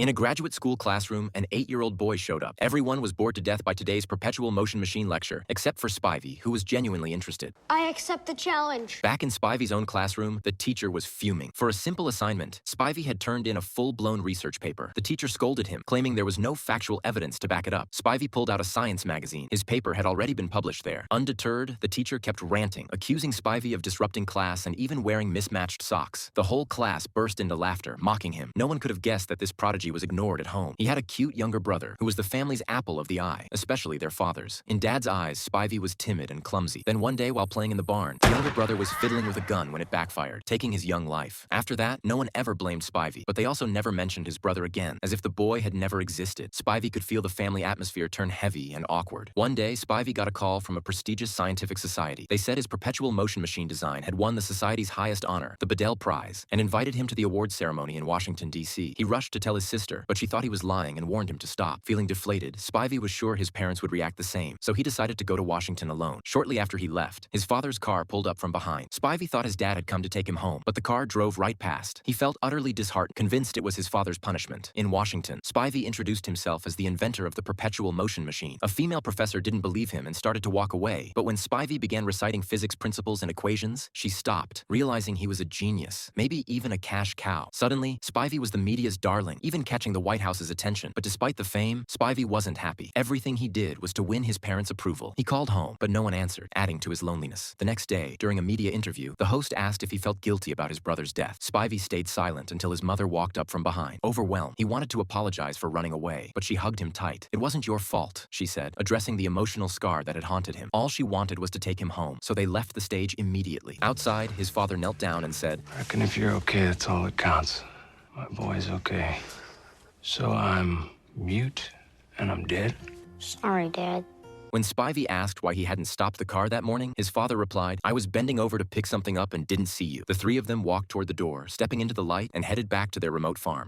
In a graduate school classroom, an 8-year-old boy showed up. Everyone was bored to death by today's perpetual motion machine lecture, except for Spivey, who was genuinely interested. I accept the challenge. Back in Spivey's own classroom, the teacher was fuming. For a simple assignment, Spivey had turned in a full-blown research paper. The teacher scolded him, claiming there was no factual evidence to back it up. Spivey pulled out a science magazine. His paper had already been published there. Undeterred, the teacher kept ranting, accusing Spivey of disrupting class and even wearing mismatched socks. The whole class burst into laughter, mocking him. No one could have guessed that this prodigy was ignored at home. He had a cute younger brother who was the family's apple of the eye, especially their father's. In Dad's eyes, Spivey was timid and clumsy. Then one day while playing in the barn, the younger brother was fiddling with a gun when it backfired, taking his young life. After that, no one ever blamed Spivey, but they also never mentioned his brother again, as if the boy had never existed. Spivey could feel the family atmosphere turn heavy and awkward. One day, Spivey got a call from a prestigious scientific society. They said his perpetual motion machine design had won the society's highest honor, the Bedell Prize, and invited him to the awards ceremony in Washington, D.C. He rushed to tell his sister, but she thought he was lying and warned him to stop. Feeling deflated, Spivey was sure his parents would react the same, so he decided to go to Washington alone. Shortly after he left, his father's car pulled up from behind. Spivey thought his dad had come to take him home, but the car drove right past. He felt utterly disheartened, convinced it was his father's punishment. In Washington, Spivey introduced himself as the inventor of the perpetual motion machine. A female professor didn't believe him and started to walk away, but when Spivey began reciting physics principles and equations, she stopped, realizing he was a genius, maybe even a cash cow. Suddenly, Spivey was the media's darling, even catching the White House's attention. But despite the fame, Spivey wasn't happy. Everything he did was to win his parents' approval. He called home, but no one answered, adding to his loneliness. The next day, during a media interview, the host asked if he felt guilty about his brother's death. Spivey stayed silent until his mother walked up from behind. Overwhelmed, he wanted to apologize for running away, but she hugged him tight. "It wasn't your fault," she said, addressing the emotional scar that had haunted him. All she wanted was to take him home, so they left the stage immediately. Outside, his father knelt down and said, "I reckon if you're okay, that's all that counts. My boy's okay. So I'm mute and I'm dead?" Sorry, Dad. When Spivey asked why he hadn't stopped the car that morning, his father replied, "I was bending over to pick something up and didn't see you." The three of them walked toward the door, stepping into the light and headed back to their remote farm.